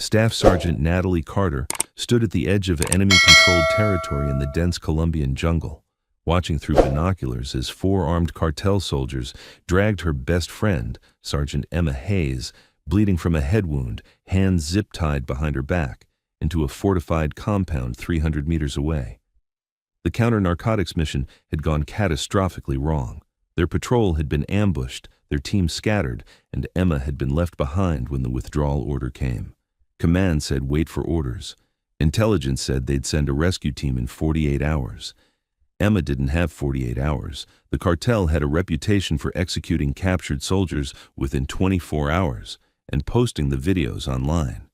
Staff Sergeant Natalie Carter stood at the edge of enemy-controlled territory in the dense Colombian jungle, watching through binoculars as four armed cartel soldiers dragged her best friend, Sergeant Emma Hayes, bleeding from a head wound, hands zip-tied behind her back, into a fortified compound 300 meters away. The counter-narcotics mission had gone catastrophically wrong. Their patrol had been ambushed, their team scattered, and Emma had been left behind when the withdrawal order came. Command said wait for orders. Intelligence said they'd send a rescue team in 48 hours. Emma didn't have 48 hours. The cartel had a reputation for executing captured soldiers within 24 hours and posting the videos online.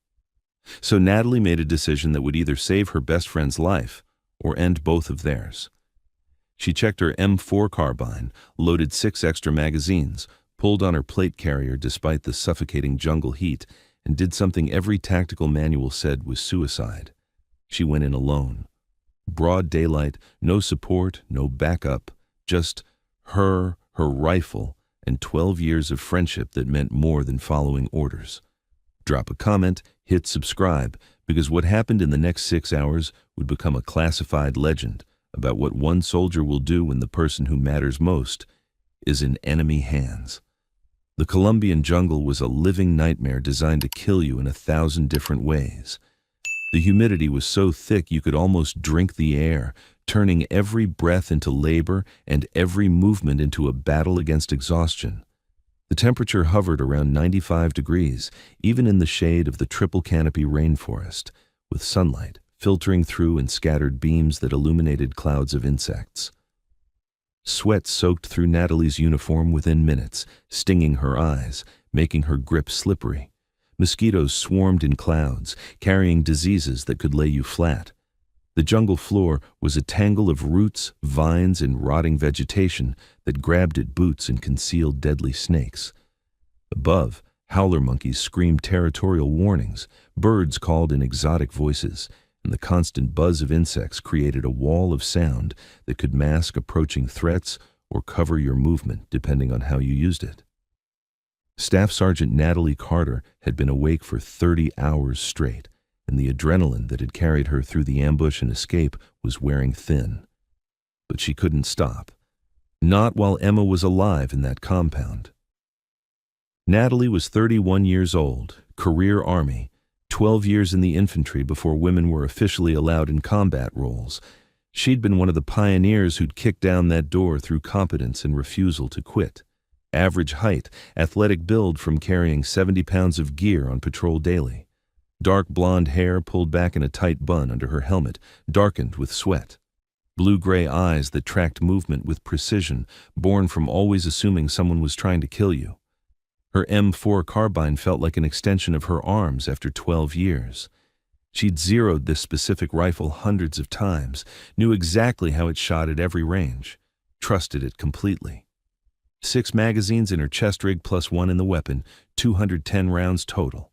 So Natalie made a decision that would either save her best friend's life or end both of theirs. She checked her M4 carbine, loaded 6 extra magazines, pulled on her plate carrier despite the suffocating jungle heat, and did something every tactical manual said was suicide. She went in alone. Broad daylight, no support, no backup, just her rifle, and 12 years of friendship that meant more than following orders. Drop a comment, hit subscribe, because what happened in the next 6 hours would become a classified legend about what one soldier will do when the person who matters most is in enemy hands. The Colombian jungle was a living nightmare designed to kill you in 1,000 different ways. The humidity was so thick you could almost drink the air, turning every breath into labor and every movement into a battle against exhaustion. The temperature hovered around 95 degrees, even in the shade of the triple canopy rainforest, with sunlight filtering through in scattered beams that illuminated clouds of insects. Sweat soaked through Natalie's uniform within minutes, stinging her eyes, making her grip slippery. Mosquitoes swarmed in clouds, carrying diseases that could lay you flat. The jungle floor was a tangle of roots, vines, and rotting vegetation that grabbed at boots and concealed deadly snakes. Above, howler monkeys screamed territorial warnings, birds called in exotic voices, and the constant buzz of insects created a wall of sound that could mask approaching threats or cover your movement depending on how you used it. Staff Sergeant Natalie Carter had been awake for 30 hours straight, and the adrenaline that had carried her through the ambush and escape was wearing thin. But she couldn't stop. Not while Emma was alive in that compound. Natalie was 31 years old, career Army, 12 years in the infantry before women were officially allowed in combat roles. She'd been one of the pioneers who'd kicked down that door through competence and refusal to quit. Average height, athletic build from carrying 70 pounds of gear on patrol daily. Dark blonde hair pulled back in a tight bun under her helmet, darkened with sweat. Blue-gray eyes that tracked movement with precision, born from always assuming someone was trying to kill you. Her M4 carbine felt like an extension of her arms after 12 years. She'd zeroed this specific rifle hundreds of times, knew exactly how it shot at every range, trusted it completely. 6 magazines in her chest rig plus 1 in the weapon, 210 rounds total.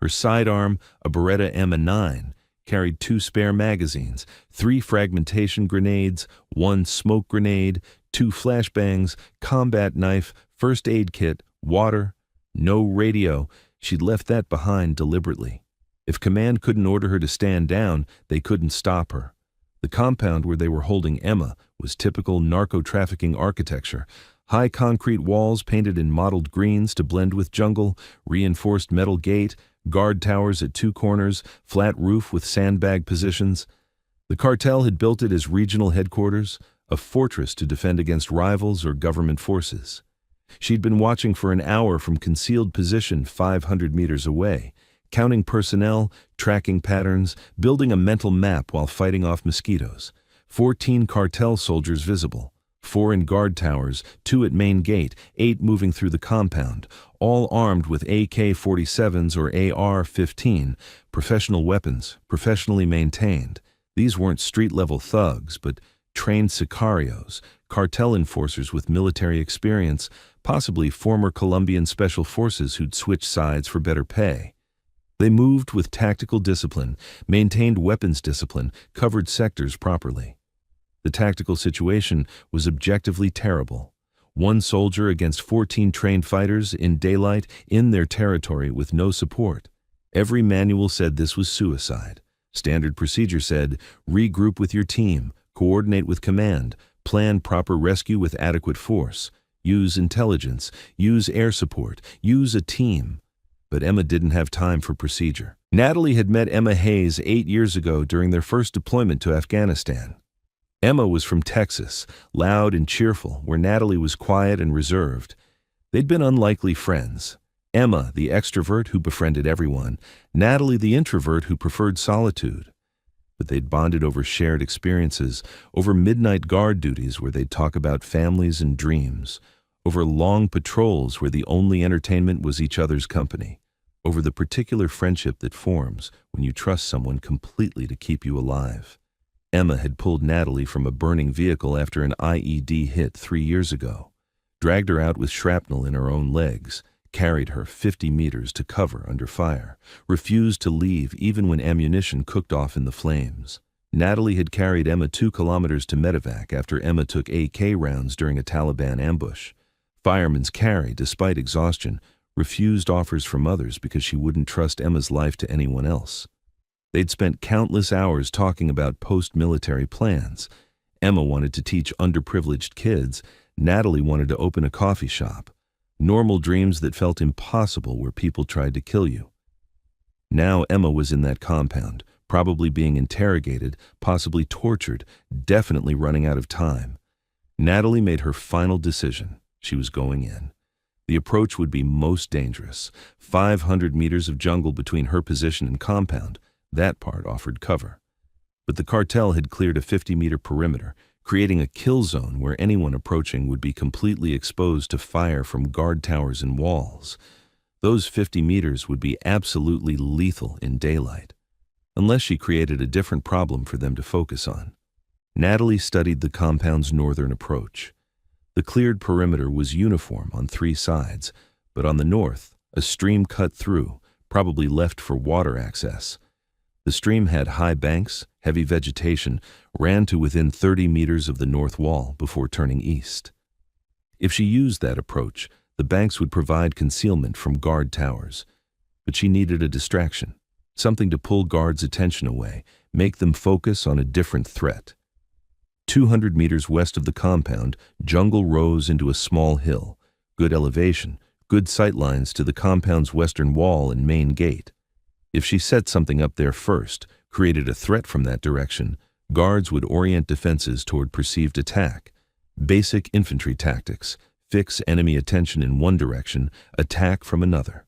Her sidearm, a Beretta M9, carried 2 spare magazines, 3 fragmentation grenades, 1 smoke grenade, 2 flashbangs, combat knife, first aid kit, water, no radio. She'd left that behind deliberately. If command couldn't order her to stand down, they couldn't stop her. The compound where they were holding Emma was typical narco-trafficking architecture. High concrete walls painted in mottled greens to blend with jungle, reinforced metal gate, guard towers at 2 corners, flat roof with sandbag positions. The cartel had built it as regional headquarters, a fortress to defend against rivals or government forces. She'd been watching for an hour from concealed position 500 meters away, counting personnel, tracking patterns, building a mental map while fighting off mosquitoes. 14 cartel soldiers visible, 4 in guard towers, 2 at main gate, 8 moving through the compound, all armed with AK-47s or AR-15, professional weapons, professionally maintained. These weren't street-level thugs, but trained sicarios, cartel enforcers with military experience, possibly former Colombian special forces who'd switched sides for better pay. They moved with tactical discipline, maintained weapons discipline, covered sectors properly. The tactical situation was objectively terrible. 1 soldier against 14 trained fighters in daylight in their territory with no support. Every manual said this was suicide. Standard procedure said, regroup with your team, coordinate with command, plan proper rescue with adequate force, use intelligence, use air support, use a team. But Emma didn't have time for procedure. Natalie had met Emma Hayes 8 years ago during their first deployment to Afghanistan. Emma was from Texas, loud and cheerful, where Natalie was quiet and reserved. They'd been unlikely friends. Emma, the extrovert who befriended everyone, Natalie, the introvert who preferred solitude. But they'd bonded over shared experiences, over midnight guard duties where they'd talk about families and dreams, over long patrols where the only entertainment was each other's company, over the particular friendship that forms when you trust someone completely to keep you alive. Emma had pulled Natalie from a burning vehicle after an IED hit 3 years ago, dragged her out with shrapnel in her own legs, carried her 50 meters to cover under fire, refused to leave even when ammunition cooked off in the flames. Natalie had carried Emma 2 kilometers to medevac after Emma took AK rounds during a Taliban ambush. Fireman's Carry, despite exhaustion, refused offers from others because she wouldn't trust Emma's life to anyone else. They'd spent countless hours talking about post-military plans. Emma wanted to teach underprivileged kids. Natalie wanted to open a coffee shop. Normal dreams that felt impossible where people tried to kill you. Now Emma was in that compound, probably being interrogated, possibly tortured, definitely running out of time. Natalie made her final decision. She was going in. The approach would be most dangerous. 500 meters of jungle between her position and compound. That part offered cover. But the cartel had cleared a 50-meter perimeter, creating a kill zone where anyone approaching would be completely exposed to fire from guard towers and walls. Those 50 meters would be absolutely lethal in daylight, unless she created a different problem for them to focus on. Natalie studied the compound's northern approach. The cleared perimeter was uniform on 3 sides, but on the north, a stream cut through, probably left for water access. The stream had high banks, heavy vegetation, ran to within 30 meters of the north wall before turning east. If she used that approach, the banks would provide concealment from guard towers. But she needed a distraction, something to pull guards' attention away, make them focus on a different threat. 200 meters west of the compound, jungle rose into a small hill, good elevation, good sight lines to the compound's western wall and main gate. If she set something up there first, created a threat from that direction, guards would orient defenses toward perceived attack. Basic infantry tactics: fix enemy attention in one direction, attack from another.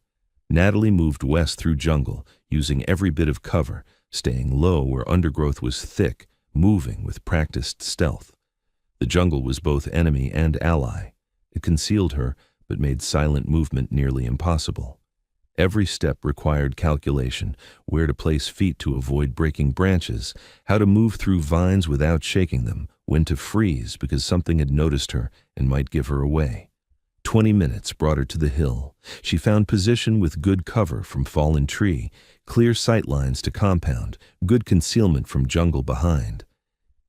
Natalie moved west through jungle, using every bit of cover, staying low where undergrowth was thick, moving with practiced stealth. The jungle was both enemy and ally. It concealed her, but made silent movement nearly impossible. Every step required calculation: where to place feet to avoid breaking branches, how to move through vines without shaking them, when to freeze because something had noticed her and might give her away. 20 minutes brought her to the hill. She found position with good cover from fallen tree, clear sight lines to compound, good concealment from jungle behind.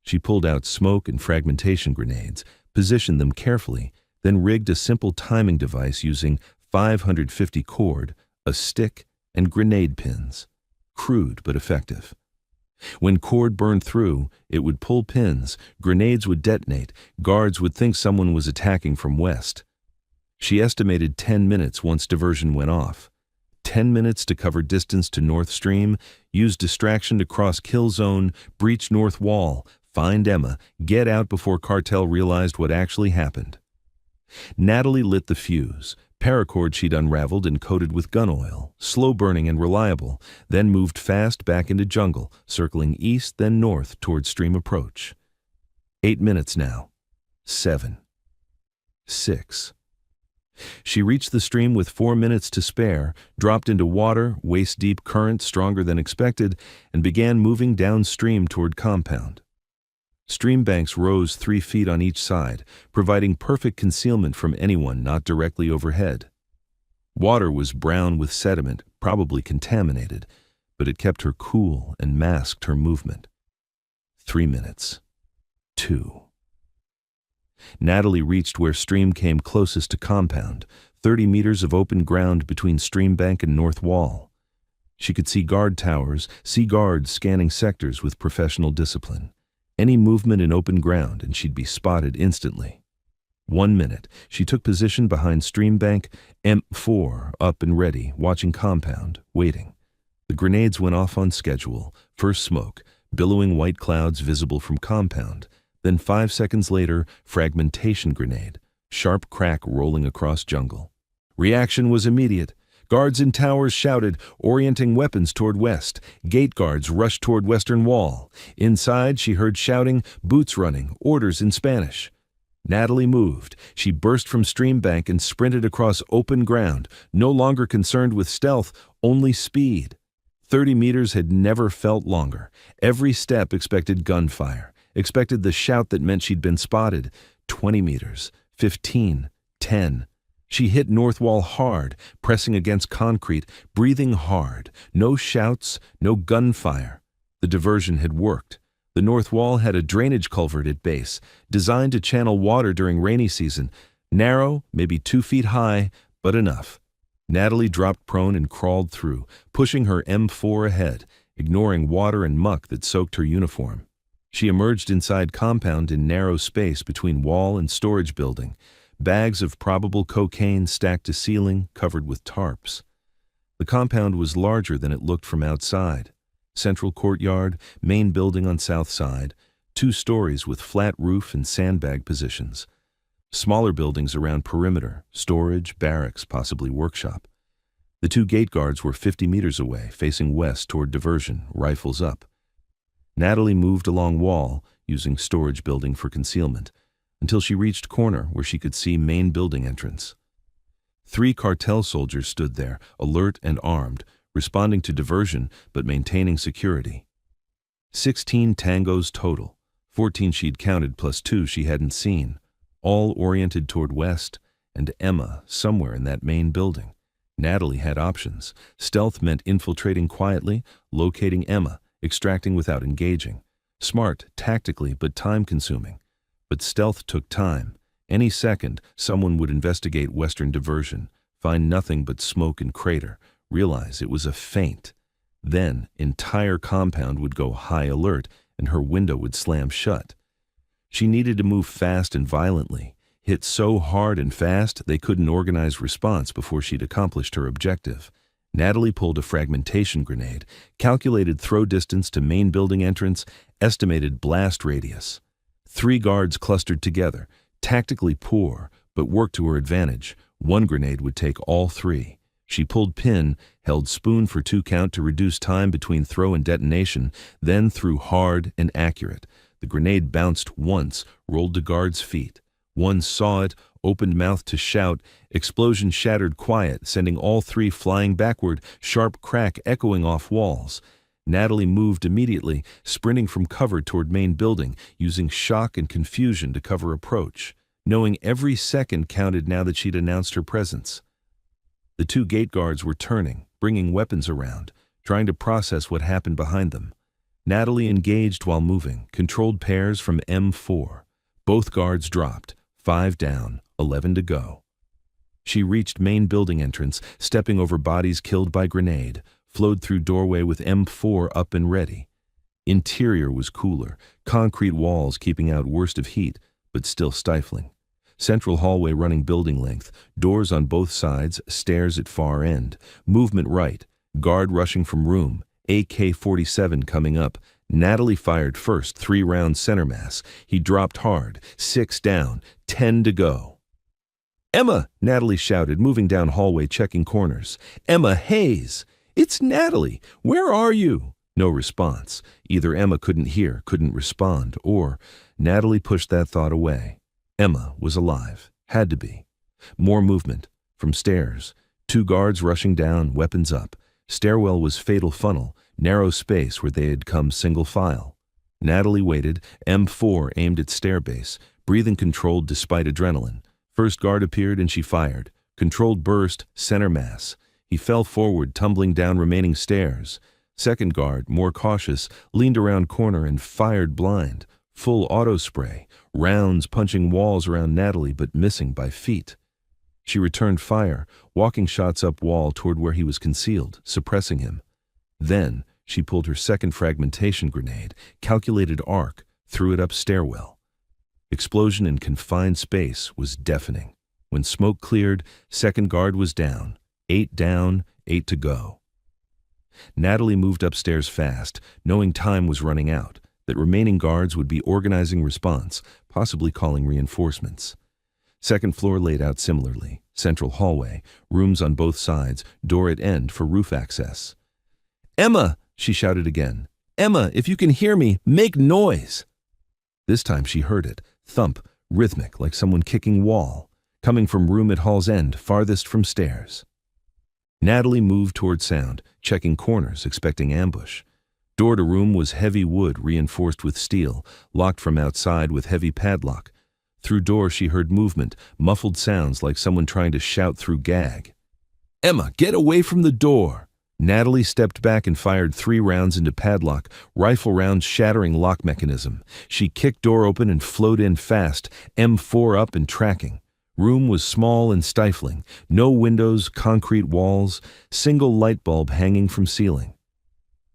She pulled out smoke and fragmentation grenades, positioned them carefully, then rigged a simple timing device using 550 cord, a stick, and grenade pins. Crude but effective. When cord burned through, it would pull pins, grenades would detonate, guards would think someone was attacking from west. She estimated 10 minutes once diversion went off. 10 minutes to cover distance to North Stream, use distraction to cross kill zone, breach north wall, find Emma, get out before cartel realized what actually happened. Natalie lit the fuse. Paracord she'd unraveled and coated with gun oil, slow burning and reliable, then moved fast back into jungle, circling east then north toward stream approach. 8 minutes now. 7. 6. She reached the stream with 4 minutes to spare, dropped into water, waist-deep current stronger than expected, and began moving downstream toward compound. Stream banks rose 3 feet on each side, providing perfect concealment from anyone not directly overhead. Water was brown with sediment, probably contaminated, but it kept her cool and masked her movement. 3 minutes. 2. Natalie reached where stream came closest to compound, 30 meters of open ground between stream bank and north wall. She could see guard towers, see guards scanning sectors with professional discipline. Any movement in open ground and she'd be spotted instantly. 1 minute, she took position behind Streambank, M4 up and ready, watching compound, waiting. The grenades went off on schedule, first smoke, billowing white clouds visible from compound, then 5 seconds later, fragmentation grenade, sharp crack rolling across jungle. Reaction was immediate. Guards in towers shouted, orienting weapons toward west. Gate guards rushed toward western wall. Inside, she heard shouting, boots running, orders in Spanish. Natalie moved. She burst from Streambank and sprinted across open ground, no longer concerned with stealth, only speed. 30 meters had never felt longer. Every step expected gunfire, expected the shout that meant she'd been spotted. 20 meters, 15, 10. She hit north wall hard, pressing against concrete, breathing hard. No shouts, no gunfire. The diversion had worked. The north wall had a drainage culvert at base, designed to channel water during rainy season. Narrow, maybe 2 feet high, but enough. Natalie dropped prone and crawled through, pushing her M4 ahead, ignoring water and muck that soaked her uniform. She emerged inside compound in narrow space between wall and storage building. Bags of probable cocaine stacked to ceiling, covered with tarps. The compound was larger than it looked from outside. Central courtyard, main building on south side, 2 stories with flat roof and sandbag positions. Smaller buildings around perimeter, storage, barracks, possibly workshop. The 2 gate guards were 50 meters away, facing west toward diversion, rifles up. Natalie moved along wall, using storage building for concealment, until she reached corner where she could see main building entrance. 3 cartel soldiers stood there, alert and armed, responding to diversion but maintaining security. 16 tangos total, 14 she'd counted plus 2 she hadn't seen, all oriented toward west, and Emma somewhere in that main building. Natalie had options. Stealth meant infiltrating quietly, locating Emma, extracting without engaging. Smart, tactically, but time-consuming. But stealth took time. Any second, someone would investigate western diversion, find nothing but smoke and crater, realize it was a feint. Then, entire compound would go high alert, and her window would slam shut. She needed to move fast and violently, hit so hard and fast they couldn't organize response before she'd accomplished her objective. Natalie pulled a fragmentation grenade, calculated throw distance to main building entrance, estimated blast radius. 3 guards clustered together, tactically poor, but worked to her advantage. 1 grenade would take all 3. She pulled pin, held spoon for 2 count to reduce time between throw and detonation, then threw hard and accurate. The grenade bounced once, rolled to guards' feet. One saw it, opened mouth to shout. Explosion shattered quiet, sending all 3 flying backward, sharp crack echoing off walls. Natalie moved immediately, sprinting from cover toward main building, using shock and confusion to cover approach, knowing every second counted now that she'd announced her presence. The 2 gate guards were turning, bringing weapons around, trying to process what happened behind them. Natalie engaged while moving, controlled pairs from M4. Both guards dropped, 5 down, 11 to go. She reached main building entrance, stepping over bodies killed by grenade, flowed through doorway with M4 up and ready. Interior was cooler, concrete walls keeping out worst of heat, but still stifling. Central hallway running building length, doors on both sides, stairs at far end. Movement right, guard rushing from room, AK-47 coming up. Natalie fired first, 3-round center mass. He dropped hard, 6 down, 10 to go. "Emma!" Natalie shouted, moving down hallway, checking corners. "Emma Hayes! It's Natalie! Where are you?" No response. Either Emma couldn't hear, couldn't respond, or Natalie pushed that thought away. Emma was alive. Had to be. More movement. From stairs. 2 guards rushing down, weapons up. Stairwell was fatal funnel, narrow space where they had come single file. Natalie waited, M4 aimed at stairbase, breathing controlled despite adrenaline. First guard appeared and she fired. Controlled burst, center mass. He fell forward, tumbling down remaining stairs. Second guard, more cautious, leaned around corner and fired blind. Full auto spray, rounds punching walls around Natalie but missing by feet. She returned fire, walking shots up wall toward where he was concealed, suppressing him. Then, she pulled her second fragmentation grenade, calculated arc, threw it up stairwell. Explosion in confined space was deafening. When smoke cleared, second guard was down. 8 down, 8 to go. Natalie moved upstairs fast, knowing time was running out, that remaining guards would be organizing response, possibly calling reinforcements. Second floor laid out similarly, central hallway, rooms on both sides, door at end for roof access. "Emma!" she shouted again. "Emma, if you can hear me, make noise!" This time she heard it, thump, rhythmic like someone kicking wall, coming from room at hall's end, farthest from stairs. Natalie moved toward sound, checking corners, expecting ambush. Door to room was heavy wood reinforced with steel, locked from outside with heavy padlock. Through door she heard movement, muffled sounds like someone trying to shout through gag. "Emma, get away from the door!" Natalie stepped back and fired 3 rounds into padlock, rifle rounds shattering lock mechanism. She kicked door open and flowed in fast, M4 up and tracking. Room was small and stifling. No windows, concrete walls, single light bulb hanging from ceiling.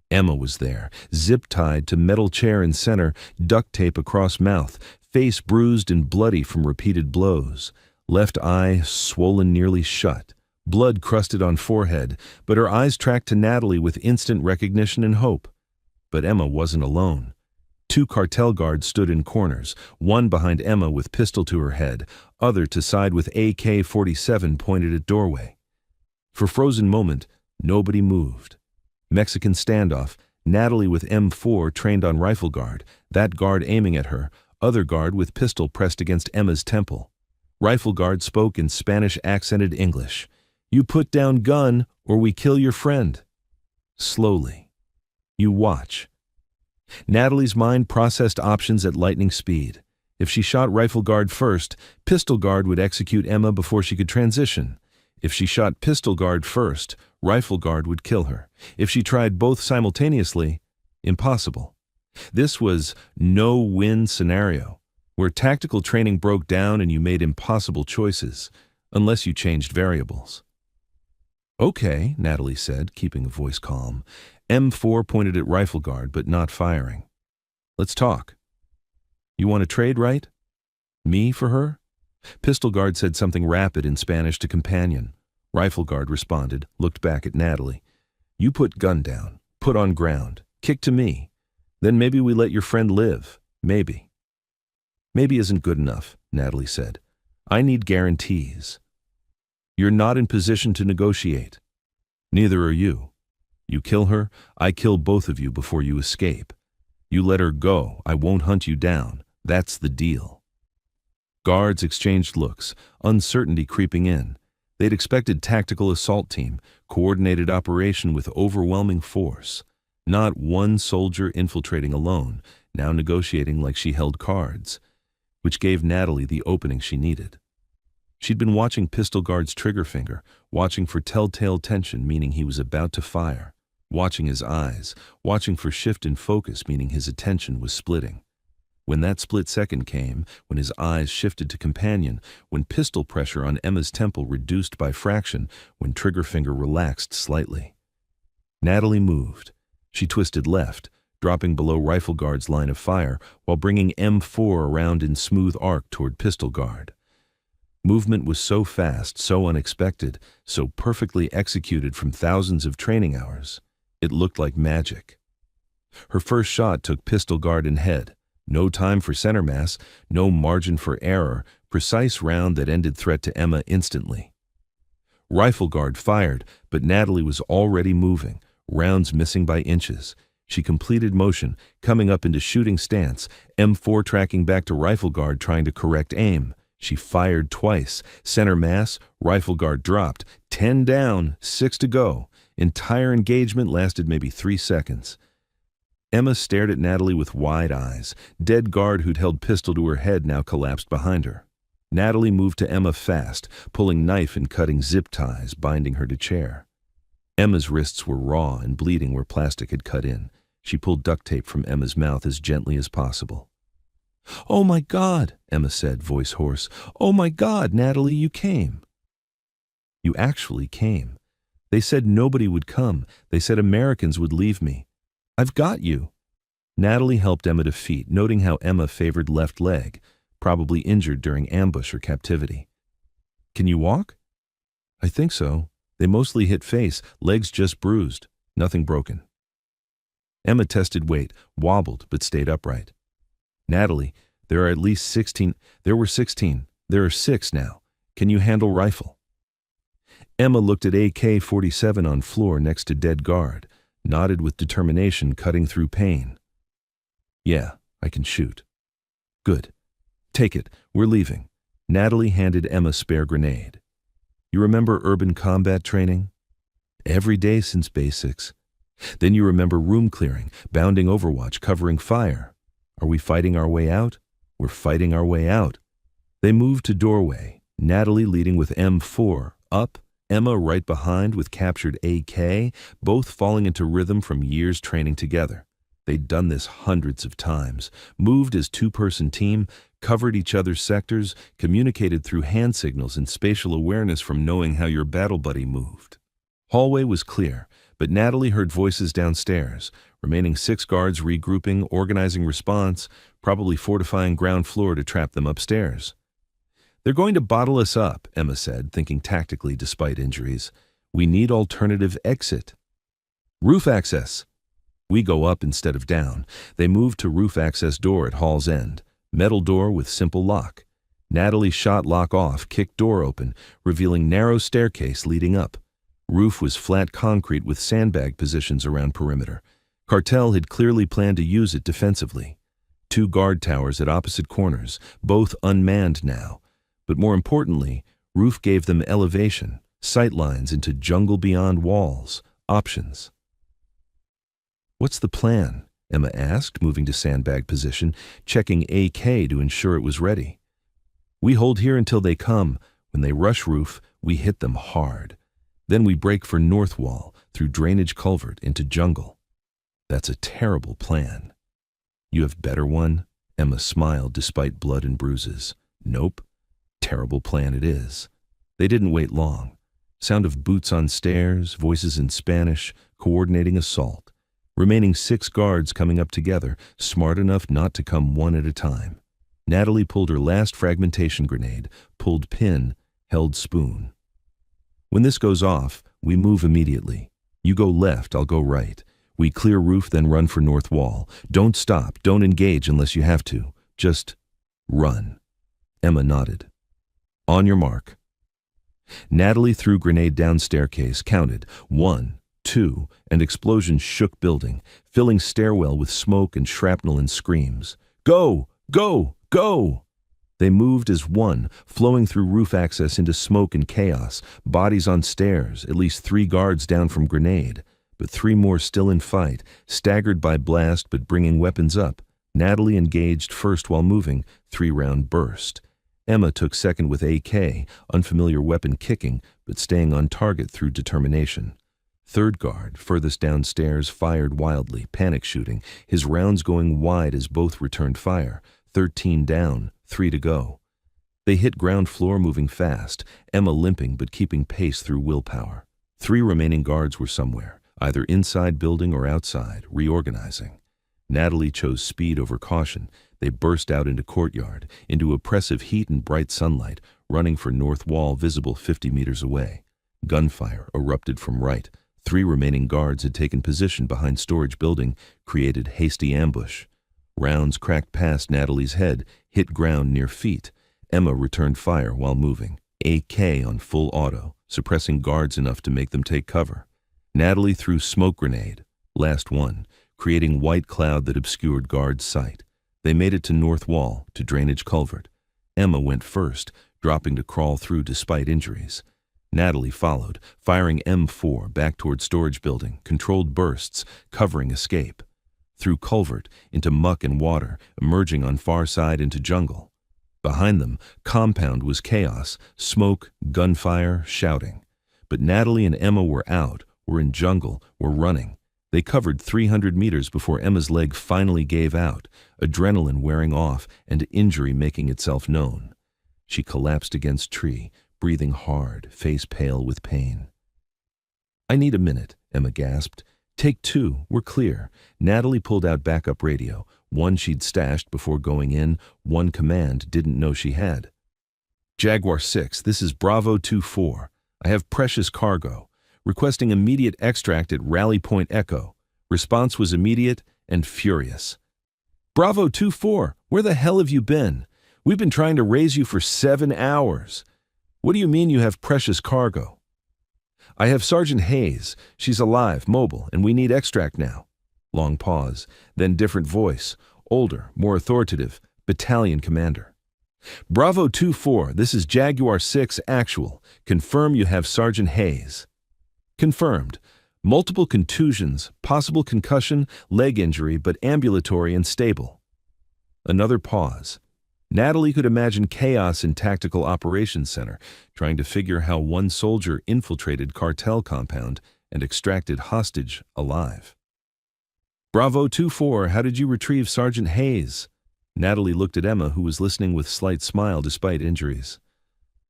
Emma was there, zip-tied to metal chair in center, duct tape across mouth, face bruised and bloody from repeated blows. Left eye swollen nearly shut. Blood crusted on forehead, but her eyes tracked to Natalie with instant recognition and hope. But Emma wasn't alone. 2 cartel guards stood in corners, one behind Emma with pistol to her head, other to side with AK-47 pointed at doorway. For a frozen moment, nobody moved. Mexican standoff, Natalie with M4 trained on rifle guard, that guard aiming at her, other guard with pistol pressed against Emma's temple. Rifle guard spoke in Spanish-accented English. "You put down gun, or we kill your friend." Slowly. "You watch." Natalie's mind processed options at lightning speed. If she shot rifle guard first, pistol guard would execute Emma before she could transition. If she shot pistol guard first, rifle guard would kill her. If she tried both simultaneously, impossible. This was no-win scenario, where tactical training broke down and you made impossible choices, unless you changed variables. "Okay," Natalie said, keeping a voice calm. M4 pointed at rifle guard, but not firing. "Let's talk. You want to trade, right? Me for her?" Pistol guard said something rapid in Spanish to companion. Rifle guard responded, looked back at Natalie. "You put gun down, put on ground, kick to me. Then maybe we let your friend live. Maybe." "Maybe isn't good enough," Natalie said. "I need guarantees." "You're not in position to negotiate. Neither are you. You kill her, I kill both of you before you escape. You let her go, I won't hunt you down. That's the deal." Guards exchanged looks, uncertainty creeping in. They'd expected tactical assault team, coordinated operation with overwhelming force. Not one soldier infiltrating alone, now negotiating like she held cards, which gave Natalie the opening she needed. She'd been watching pistol guard's trigger finger, watching for telltale tension, meaning he was about to fire, watching his eyes, watching for shift in focus, meaning his attention was splitting. When that split second came, when his eyes shifted to companion, when pistol pressure on Emma's temple reduced by fraction, when trigger finger relaxed slightly. Natalie moved. She twisted left, dropping below rifle guard's line of fire, while bringing M4 around in smooth arc toward pistol guard. Movement was so fast, so unexpected, so perfectly executed from thousands of training hours. It looked like magic. Her first shot took pistol guard in head. No time for center mass, no margin for error, precise round that ended threat to Emma instantly. Rifle guard fired, but Natalie was already moving, rounds missing by inches. She completed motion, coming up into shooting stance, M4 tracking back to rifle guard trying to correct aim. She fired twice, center mass, rifle guard dropped, 10 down, 6 to go. Entire engagement lasted maybe 3 seconds. Emma stared at Natalie with wide eyes. Dead guard who'd held pistol to her head now collapsed behind her. Natalie moved to Emma fast, pulling knife and cutting zip ties, binding her to chair. Emma's wrists were raw and bleeding where plastic had cut in. She pulled duct tape from Emma's mouth as gently as possible. "Oh my God," Emma said, voice hoarse. "Oh my God, Natalie, you came." "You actually came." They said nobody would come. They said Americans would leave me. I've got you. Natalie helped Emma to feet, noting how Emma favored left leg, probably injured during ambush or captivity. Can you walk? I think so. They mostly hit face, legs just bruised, nothing broken. Emma tested weight, wobbled, but stayed upright. Natalie, there are at least 16. There were 16. There are 6 now. Can you handle rifle? Emma looked at AK-47 on floor next to dead guard, nodded with determination, cutting through pain. Yeah, I can shoot. Good. Take it. We're leaving. Natalie handed Emma spare grenade. You remember urban combat training? Every day since basics. Then you remember room clearing, bounding overwatch, covering fire. Are we fighting our way out? We're fighting our way out. They moved to doorway, Natalie leading with M4, up, Emma right behind with captured AK, both falling into rhythm from years training together. They'd done this hundreds of times, moved as two-person team, covered each other's sectors, communicated through hand signals and spatial awareness from knowing how your battle buddy moved. Hallway was clear, but Natalie heard voices downstairs, remaining 6 guards regrouping, organizing response, probably fortifying ground floor to trap them upstairs. They're going to bottle us up, Emma said, thinking tactically despite injuries. We need alternative exit. Roof access. We go up instead of down. They moved to roof access door at hall's end. Metal door with simple lock. Natalie shot lock off, kicked door open, revealing narrow staircase leading up. Roof was flat concrete with sandbag positions around perimeter. Cartel had clearly planned to use it defensively. 2 guard towers at opposite corners, both unmanned now. But more importantly, roof gave them elevation, sight lines into jungle beyond walls, options. What's the plan? Emma asked, moving to sandbag position, checking AK to ensure it was ready. We hold here until they come. When they rush roof, we hit them hard. Then we break for north wall, through drainage culvert into jungle. That's a terrible plan. You have better one? Emma smiled despite blood and bruises. Nope. Terrible plan it is. They didn't wait long. Sound of boots on stairs, voices in Spanish, coordinating assault. Remaining 6 guards coming up together, smart enough not to come one at a time. Natalie pulled her last fragmentation grenade, pulled pin, held spoon. When this goes off, we move immediately. You go left, I'll go right. We clear roof, then run for north wall. Don't stop, don't engage unless you have to. Just run. Emma nodded. On your mark. Natalie threw grenade down staircase, counted 1, 2, and explosions shook building, filling stairwell with smoke and shrapnel and screams. Go! Go! Go! They moved as one, flowing through roof access into smoke and chaos, bodies on stairs, at least 3 guards down from grenade, but 3 more still in fight, staggered by blast but bringing weapons up. Natalie engaged first while moving, 3-round burst. Emma took second with AK, unfamiliar weapon kicking, but staying on target through determination. Third guard, furthest downstairs, fired wildly, panic shooting, his rounds going wide as both returned fire. 13 down, 3 to go. They hit ground floor moving fast, Emma limping but keeping pace through willpower. 3 remaining guards were somewhere, either inside building or outside, reorganizing. Natalie chose speed over caution. They burst out into courtyard, into oppressive heat and bright sunlight, running for north wall visible 50 meters away. Gunfire erupted from right. 3 remaining guards had taken position behind storage building, created hasty ambush. Rounds cracked past Natalie's head, hit ground near feet. Emma returned fire while moving, AK on full auto, suppressing guards enough to make them take cover. Natalie threw smoke grenade, last one, creating white cloud that obscured guards' sight. They made it to north wall, to drainage culvert. Emma went first, dropping to crawl through despite injuries. Natalie followed, firing M4 back toward storage building, controlled bursts, covering escape. Through culvert, into muck and water, emerging on far side into jungle. Behind them, compound was chaos, smoke, gunfire, shouting. But Natalie and Emma were out, were in jungle, were running. They covered 300 meters before Emma's leg finally gave out, adrenaline wearing off and injury making itself known. She collapsed against tree, breathing hard, face pale with pain. I need a minute, Emma gasped. Take two, we're clear. Natalie pulled out backup radio, one she'd stashed before going in, one command didn't know she had. Jaguar 6, this is Bravo 2-4. I have precious cargo. Requesting immediate extract at Rally Point Echo. Response was immediate and furious. Bravo 2-4, where the hell have you been? We've been trying to raise you for 7 hours. What do you mean you have precious cargo? I have Sergeant Hayes. She's alive, mobile, and we need extract now. Long pause, then different voice, older, more authoritative, battalion commander. Bravo 2-4, this is Jaguar 6 actual. Confirm you have Sergeant Hayes. Confirmed. Multiple contusions, possible concussion, leg injury, but ambulatory and stable. Another pause. Natalie could imagine chaos in Tactical Operations Center, trying to figure how one soldier infiltrated cartel compound and extracted hostage alive. Bravo 2-4, how did you retrieve Sergeant Hayes? Natalie looked at Emma, who was listening with slight smile despite injuries.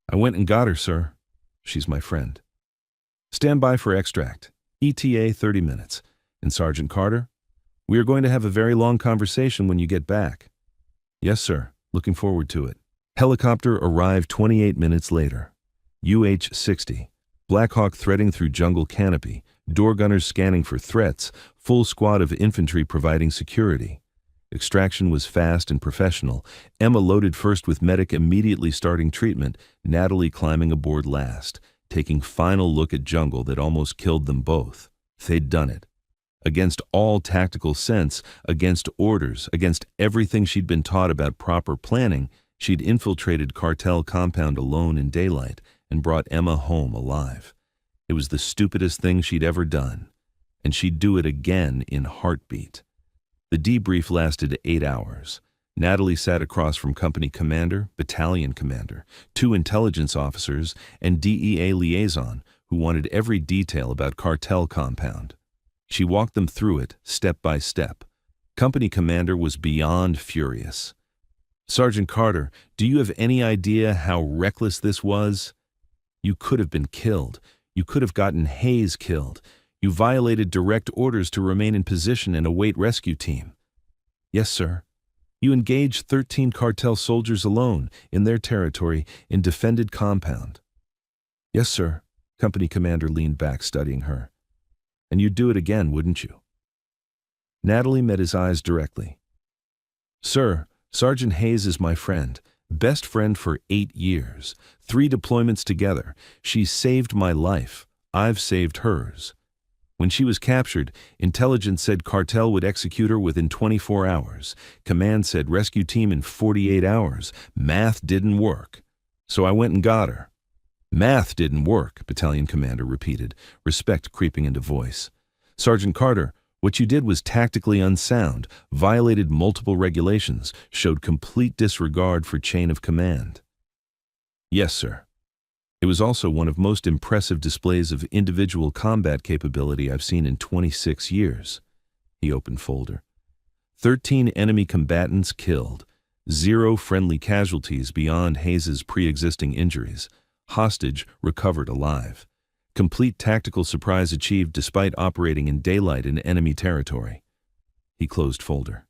I went and got her, sir. She's my friend. Stand by for extract. ETA 30 minutes. And Sergeant Carter? We are going to have a very long conversation when you get back. Yes, sir. Looking forward to it. Helicopter arrived 28 minutes later. UH-60. Black Hawk threading through jungle canopy. Door gunners scanning for threats. Full squad of infantry providing security. Extraction was fast and professional. Emma loaded first with medic, immediately starting treatment. Natalie climbing aboard last, taking final look at jungle that almost killed them both. They'd done it. Against all tactical sense, against orders, against everything she'd been taught about proper planning, she'd infiltrated cartel compound alone in daylight and brought Emma home alive. It was the stupidest thing she'd ever done, and she'd do it again in heartbeat. The debrief lasted 8 hours. Natalie sat across from company commander, battalion commander, 2 intelligence officers, and DEA liaison who wanted every detail about cartel compound. She walked them through it, step by step. Company commander was beyond furious. Sergeant Carter, do you have any idea how reckless this was? You could have been killed. You could have gotten Hayes killed. You violated direct orders to remain in position and await rescue team. Yes, sir. You engaged 13 cartel soldiers alone, in their territory, in defended compound. Yes, sir. Company commander leaned back, studying her. And you'd do it again, wouldn't you? Natalie met his eyes directly. Sir, Sergeant Hayes is my friend. Best friend for 8 years. 3 deployments together. She's saved my life. I've saved hers. When she was captured, intelligence said cartel would execute her within 24 hours. Command said rescue team in 48 hours. Math didn't work. So I went and got her. Math didn't work, battalion commander repeated, respect creeping into voice. Sergeant Carter, what you did was tactically unsound, violated multiple regulations, showed complete disregard for chain of command. Yes, sir. It was also one of most impressive displays of individual combat capability I've seen in 26 years. He opened folder. 13 enemy combatants killed. 0 friendly casualties beyond Hayes's pre-existing injuries. Hostage recovered alive. Complete tactical surprise achieved despite operating in daylight in enemy territory. He closed folder.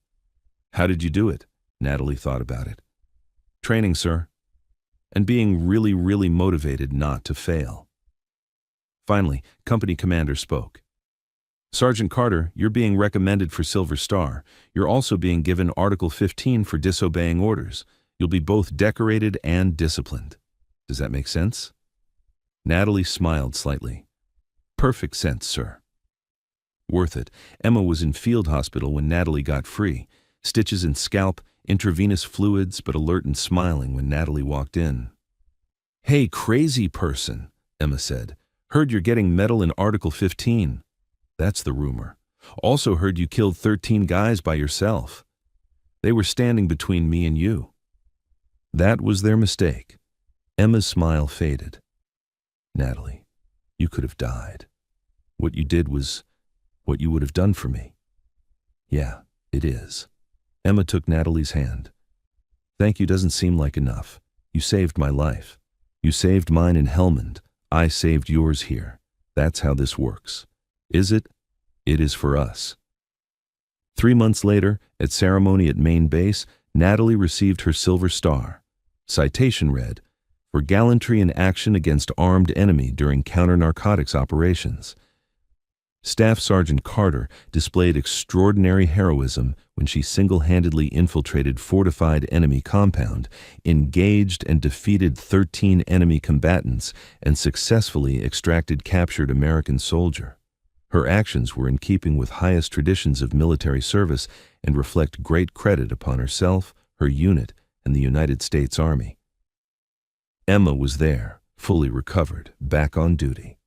How did you do it? Natalie thought about it. Training, sir. And being really, really motivated not to fail. Finally, company commander spoke. Sergeant Carter, you're being recommended for Silver Star. You're also being given Article 15 for disobeying orders. You'll be both decorated and disciplined. Does that make sense? Natalie smiled slightly. Perfect sense, sir. Worth it. Emma was in field hospital when Natalie got free. Stitches in scalp, intravenous fluids, but alert and smiling when Natalie walked in. Hey, crazy person, Emma said. Heard you're getting medal in Article 15. That's the rumor. Also heard you killed 13 guys by yourself. They were standing between me and you. That was their mistake. Emma's smile faded. Natalie, you could have died. What you did was what you would have done for me. Yeah, it is. Emma took Natalie's hand. Thank you doesn't seem like enough. You saved my life. You saved mine in Helmand. I saved yours here. That's how this works. Is it? It is for us. 3 months later, at ceremony at Maine Base, Natalie received her Silver Star. Citation read, "For gallantry in action against armed enemy during counter-narcotics operations." Staff Sergeant Carter displayed extraordinary heroism when she single-handedly infiltrated fortified enemy compound, engaged and defeated 13 enemy combatants, and successfully extracted captured American soldier. Her actions were in keeping with highest traditions of military service and reflect great credit upon herself, her unit, and the United States Army. Emma was there, fully recovered, back on duty.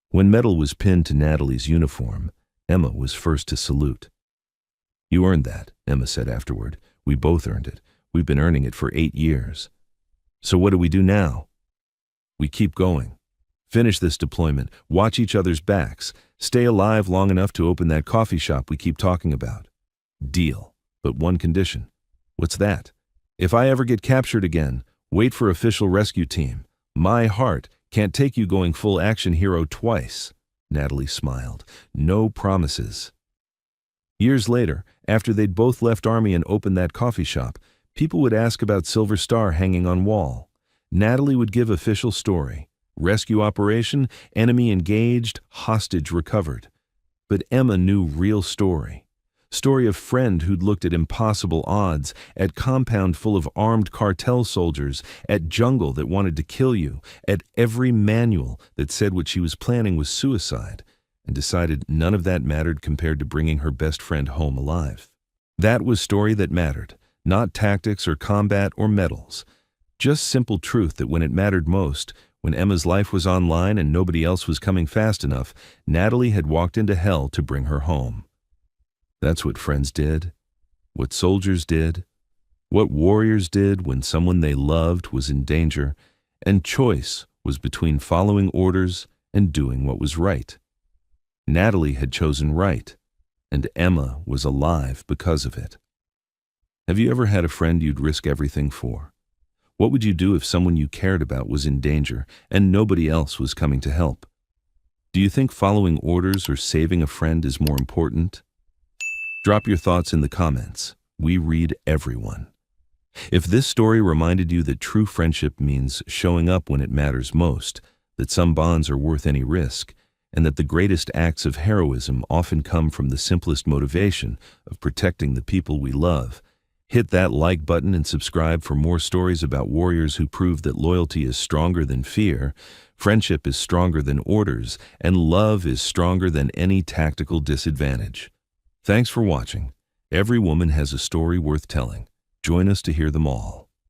When medal was pinned to Natalie's uniform, Emma was first to salute. "You earned that," Emma said afterward. "We both earned it. We've been earning it for 8 years. So what do we do now?" "We keep going. Finish this deployment, watch each other's backs, stay alive long enough to open that coffee shop we keep talking about." "Deal. But one condition." "What's that?" "If I ever get captured again, wait for official rescue team. My heart can't take you going full action hero twice." Natalie smiled. "No promises." Years later, after they'd both left Army and opened that coffee shop, people would ask about Silver Star hanging on wall. Natalie would give official story. Rescue operation, enemy engaged, hostage recovered. But Emma knew real story. Story of friend who'd looked at impossible odds, at compound full of armed cartel soldiers, at jungle that wanted to kill you, at every manual that said what she was planning was suicide, and decided none of that mattered compared to bringing her best friend home alive. That was story that mattered, not tactics or combat or medals. Just simple truth that when it mattered most, when Emma's life was on line and nobody else was coming fast enough, Natalie had walked into hell to bring her home. That's what friends did, what soldiers did, what warriors did when someone they loved was in danger, and choice was between following orders and doing what was right. Natalie had chosen right, and Emma was alive because of it. Have you ever had a friend you'd risk everything for? What would you do if someone you cared about was in danger and nobody else was coming to help? Do you think following orders or saving a friend is more important? Drop your thoughts in the comments. We read everyone. If this story reminded you that true friendship means showing up when it matters most, that some bonds are worth any risk, and that the greatest acts of heroism often come from the simplest motivation of protecting the people we love, hit that like button and subscribe for more stories about warriors who prove that loyalty is stronger than fear, friendship is stronger than orders, and love is stronger than any tactical disadvantage. Thanks for watching. Every woman has a story worth telling. Join us to hear them all.